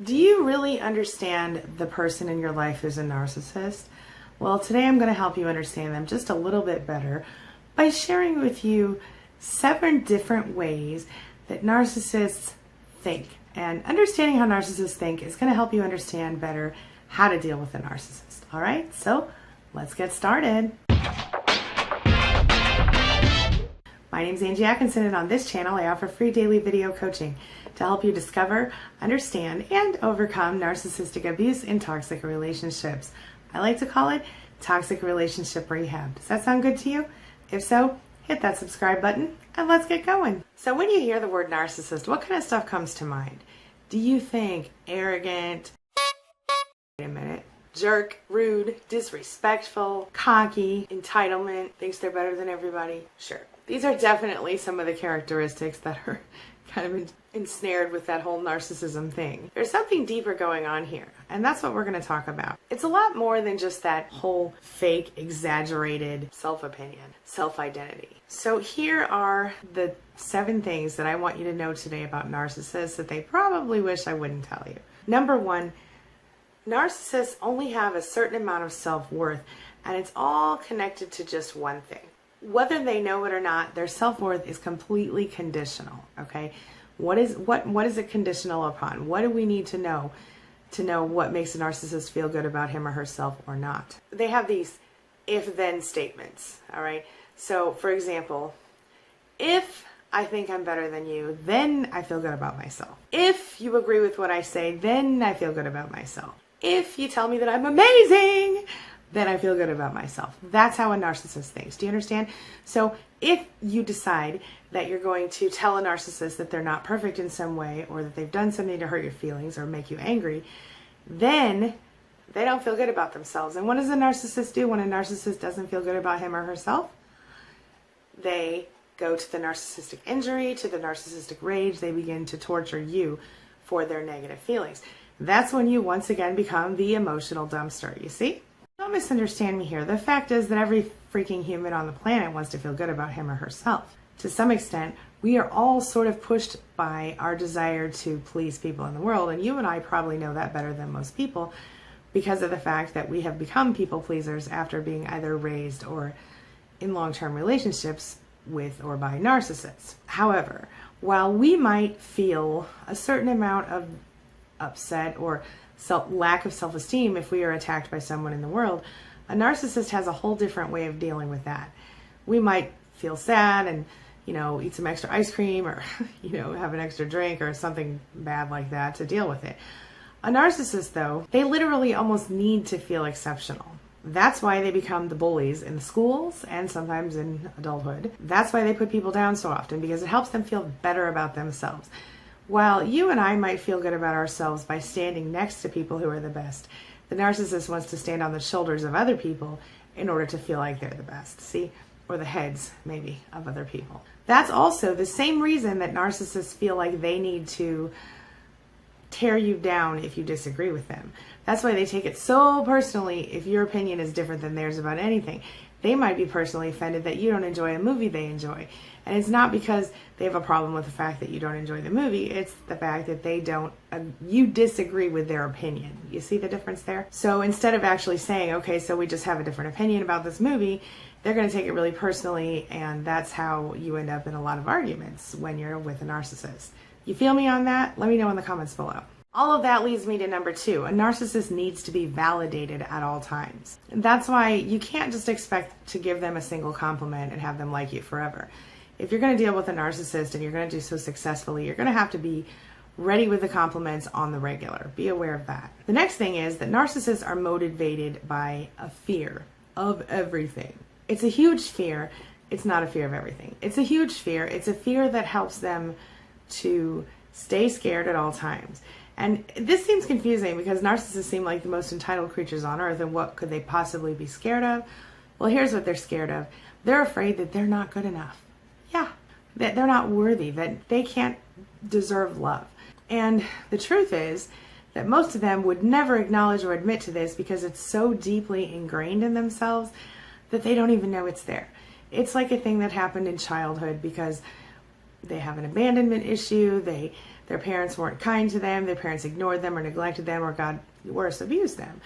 Do you really understand the person in your life who's a narcissist? Well, today I'm going to help you understand them just a little bit better by sharing with you 7 different ways that narcissists think. And understanding how narcissists think is going to help you understand better how to deal with a narcissist. All right, so let's get started. My name is Angie Atkinson, and on this channel I offer free daily video coaching to help you discover, understand, and overcome narcissistic abuse in toxic relationships. I like to call it toxic relationship rehab. Does that sound good to you? If so, hit that subscribe button and let's get going. So when you hear the word narcissist, what kind of stuff comes to mind? Do you think arrogant, wait a minute, jerk, rude, disrespectful, cocky, entitlement, thinks they're better than everybody? Sure. These are definitely some of the characteristics that are kind of ensnared with that whole narcissism thing. There's something deeper going on here, and that's what we're going to talk about. It's a lot more than just that whole fake, exaggerated self-opinion, self-identity. So here are the 7 things that I want you to know today about narcissists that they probably wish I wouldn't tell you. Number 1, narcissists only have a certain amount of self-worth, and it's all connected to just one thing. Whether they know it or not, their self-worth is completely conditional, okay? What is it conditional upon? What do we need to know what makes a narcissist feel good about him or herself or not? They have these if-then statements, all right? So, for example, if I think I'm better than you, then I feel good about myself. If you agree with what I say, then I feel good about myself. If you tell me that I'm amazing, then I feel good about myself. That's how a narcissist thinks. Do you understand? So if you decide that you're going to tell a narcissist that they're not perfect in some way, or that they've done something to hurt your feelings or make you angry, then they don't feel good about themselves. And what does a narcissist do when a narcissist doesn't feel good about him or herself? They go to the narcissistic injury, to the narcissistic rage. They begin to torture you for their negative feelings. That's when you once again become the emotional dumpster, you see? Don't misunderstand me here. The fact is that every freaking human on the planet wants to feel good about him or herself. To some extent, we are all sort of pushed by our desire to please people in the world, and you and I probably know that better than most people because of the fact that we have become people pleasers after being either raised or in long-term relationships with or by narcissists. However, while we might feel a certain amount of upset or lack of self-esteem if we are attacked by someone in the world, a narcissist has a whole different way of dealing with that. We might feel sad and, eat some extra ice cream or, have an extra drink or something bad like that to deal with it. A narcissist, though, they literally almost need to feel exceptional. That's why they become the bullies in the schools and sometimes in adulthood. That's why they put people down so often, because it helps them feel better about themselves. While you and I might feel good about ourselves by standing next to people who are the best, the narcissist wants to stand on the shoulders of other people in order to feel like they're the best, see? Or the heads, maybe, of other people. That's also the same reason that narcissists feel like they need to tear you down if you disagree with them. That's why they take it so personally if your opinion is different than theirs about anything. They might be personally offended that you don't enjoy a movie they enjoy. And it's not because they have a problem with the fact that you don't enjoy the movie. It's the fact that you disagree with their opinion. You see the difference there? So instead of actually saying, okay, so we just have a different opinion about this movie, they're going to take it really personally, and that's how you end up in a lot of arguments when you're with a narcissist. You feel me on that? Let me know in the comments below. All of that leads me to number 2. A narcissist needs to be validated at all times. That's why you can't just expect to give them a single compliment and have them like you forever. If you're going to deal with a narcissist and you're going to do so successfully, you're going to have to be ready with the compliments on the regular. Be aware of that. The next thing is that narcissists are motivated by a fear of everything. It's a huge fear. It's not a fear of everything. It's a huge fear. It's a fear that helps them to stay scared at all times. And this seems confusing because narcissists seem like the most entitled creatures on earth, and what could they possibly be scared of? Well, here's what they're scared of. They're afraid that they're not good enough. Yeah, that they're not worthy, that they can't deserve love. And the truth is that most of them would never acknowledge or admit to this because it's so deeply ingrained in themselves that they don't even know it's there. It's like a thing that happened in childhood because they have an abandonment issue, they their parents weren't kind to them, their parents ignored them or neglected them, or got worse, abused them.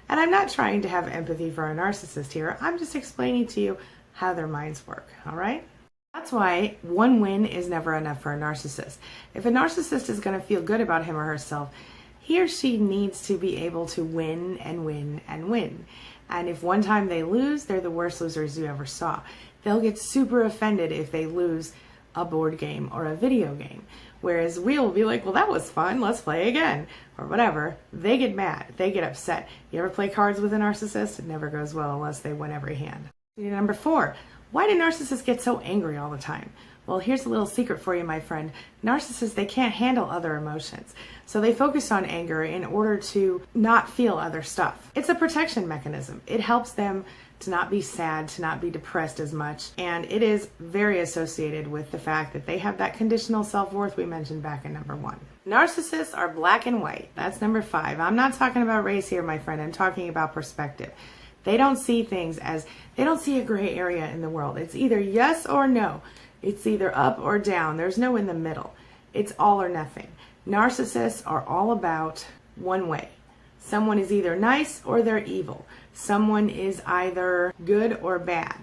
And I'm not trying to have empathy for a narcissist here. I'm just explaining to you how their minds work, all right? That's why one win is never enough for a narcissist. If a narcissist is going to feel good about him or herself, he or she needs to be able to win and win and win. And if one time they lose, they're the worst losers you ever saw. They'll get super offended if they lose a board game or a video game. Whereas we'll be like, well, that was fun, let's play again, or whatever. They get mad, they get upset. You ever play cards with a narcissist? It never goes well unless they win every hand. Number 4, why do narcissists get so angry all the time? Well, here's a little secret for you, my friend. Narcissists, they can't handle other emotions. So they focus on anger in order to not feel other stuff. It's a protection mechanism. It helps them to not be sad, to not be depressed as much. And it is very associated with the fact that they have that conditional self-worth we mentioned back in number 1. Narcissists are black and white. That's number 5. I'm not talking about race here, my friend. I'm talking about perspective. They don't see things as, they don't see a gray area in the world. It's either yes or no. It's either up or down. There's no in the middle. It's all or nothing. Narcissists are all about one way. Someone is either nice or they're evil. Someone is either good or bad,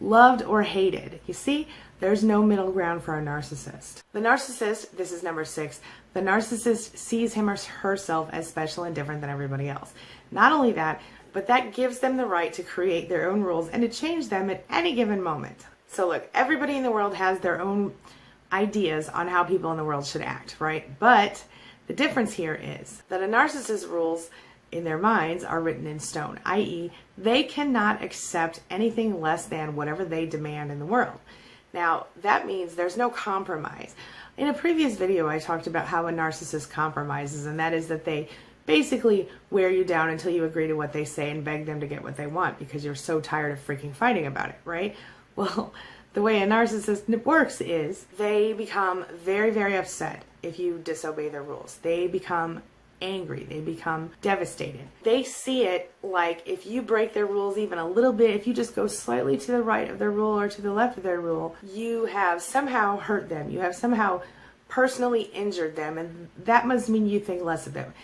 loved or hated. You see, there's no middle ground for a narcissist. The narcissist, this is number 6, the narcissist sees him or herself as special and different than everybody else. Not only that, but that gives them the right to create their own rules and to change them at any given moment. So look, everybody in the world has their own ideas on how people in the world should act, right? But the difference here is that a narcissist's rules in their minds are written in stone, i.e., they cannot accept anything less than whatever they demand in the world. Now, that means there's no compromise. In a previous video, I talked about how a narcissist compromises, and that is that they basically wear you down until you agree to what they say and beg them to get what they want because you're so tired of freaking fighting about it, right? Well, the way a narcissist works is they become very, very upset if you disobey their rules. They become angry. They become devastated. They see it like if you break their rules even a little bit, if you just go slightly to the right of their rule or to the left of their rule, you have somehow hurt them. You have somehow personally injured them, and that must mean you think less of them.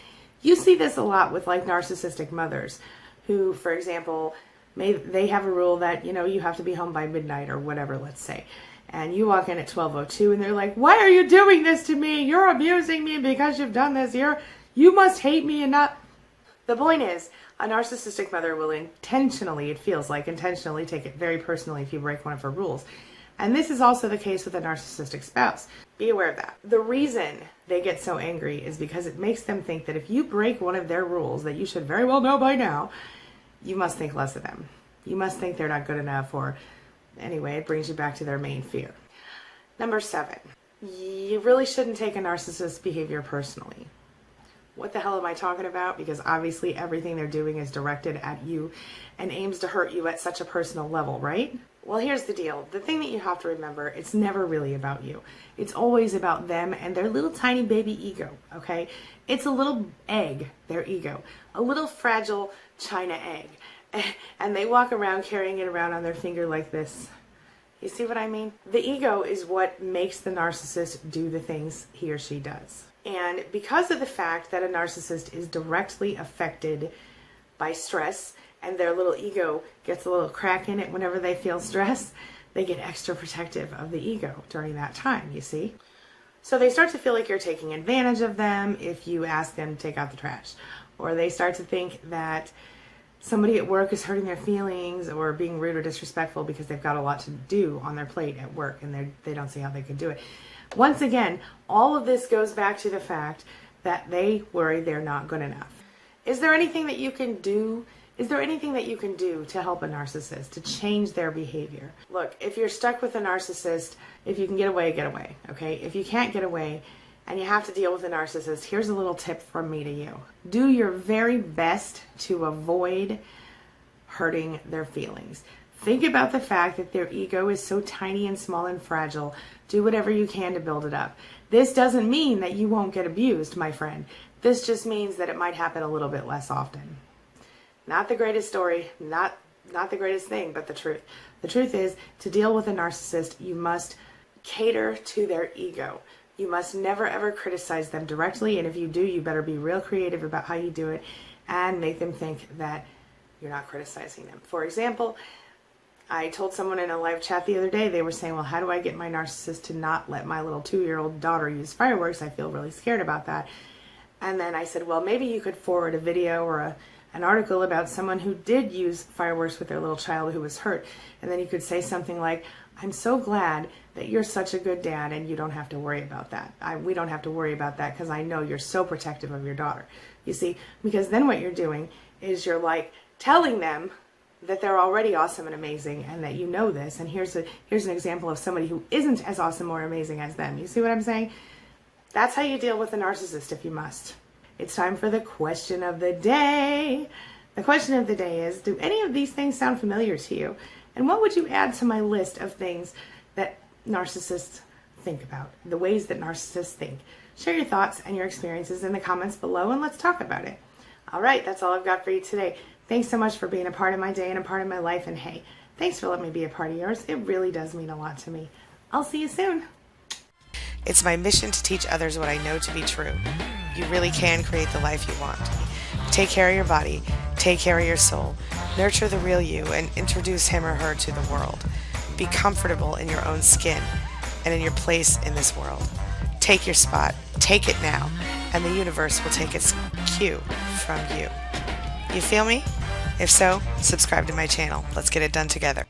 You see this a lot with like narcissistic mothers who, for example, they have a rule that, you know, you have to be home by midnight or whatever, let's say. And you walk in at 12:02 and they're like, why are you doing this to me? You're abusing me because you've done this. You must hate me and not. The point is, a narcissistic mother will intentionally, it feels like, intentionally take it very personally if you break one of her rules. And this is also the case with a narcissistic spouse. Be aware of that. The reason they get so angry is because it makes them think that if you break one of their rules that you should very well know by now, you must think less of them. You must think they're not good enough, or anyway, it brings you back to their main fear. Number 7, you really shouldn't take a narcissist's behavior personally. What the hell am I talking about? Because obviously everything they're doing is directed at you and aims to hurt you at such a personal level, right? Well, here's the deal. The thing that you have to remember, it's never really about you. It's always about them and their little tiny baby ego, okay? It's a little egg, their ego, a little fragile china egg. And they walk around carrying it around on their finger like this. You see what I mean? The ego is what makes the narcissist do the things he or she does. And because of the fact that a narcissist is directly affected by stress, and their little ego gets a little crack in it whenever they feel stress, they get extra protective of the ego during that time, you see? So they start to feel like you're taking advantage of them if you ask them to take out the trash. Or they start to think that somebody at work is hurting their feelings or being rude or disrespectful because they've got a lot to do on their plate at work and they don't see how they can do it. Once again, all of this goes back to the fact that they worry they're not good enough. Is there anything that you can do? Is there anything that you can do to help a narcissist, to change their behavior? Look, if you're stuck with a narcissist, if you can get away, okay? If you can't get away and you have to deal with a narcissist, here's a little tip from me to you. Do your very best to avoid hurting their feelings. Think about the fact that their ego is so tiny and small and fragile. Do whatever you can to build it up. This doesn't mean that you won't get abused, my friend. This just means that it might happen a little bit less often. Not the greatest story, not the greatest thing, but the truth. The truth is, to deal with a narcissist, you must cater to their ego. You must never ever criticize them directly, and if you do, you better be real creative about how you do it and make them think that you're not criticizing them. For example, I told someone in a live chat the other day, they were saying, well, how do I get my narcissist to not let my little 2-year-old daughter use fireworks? I feel really scared about that. And then I said, well, maybe you could forward a video or an article about someone who did use fireworks with their little child who was hurt. And then you could say something like, I'm so glad that you're such a good dad and you don't have to worry about that. We don't have to worry about that because I know you're so protective of your daughter. You see, because then what you're doing is you're like telling them that they're already awesome and amazing and that you know this. And here's an example of somebody who isn't as awesome or amazing as them. You see what I'm saying? That's how you deal with a narcissist if you must. It's time for the question of the day. The question of the day is, do any of these things sound familiar to you? And what would you add to my list of things that narcissists think about? The ways that narcissists think. Share your thoughts and your experiences in the comments below and let's talk about it. All right, that's all I've got for you today. Thanks so much for being a part of my day and a part of my life. And hey, thanks for letting me be a part of yours. It really does mean a lot to me. I'll see you soon. It's my mission to teach others what I know to be true. You really can create the life you want. Take care of your body, take care of your soul, nurture the real you, and introduce him or her to the world. Be comfortable in your own skin and in your place in this world. Take your spot, take it now, and the universe will take its cue from you. You feel me? If so, subscribe to my channel. Let's get it done together.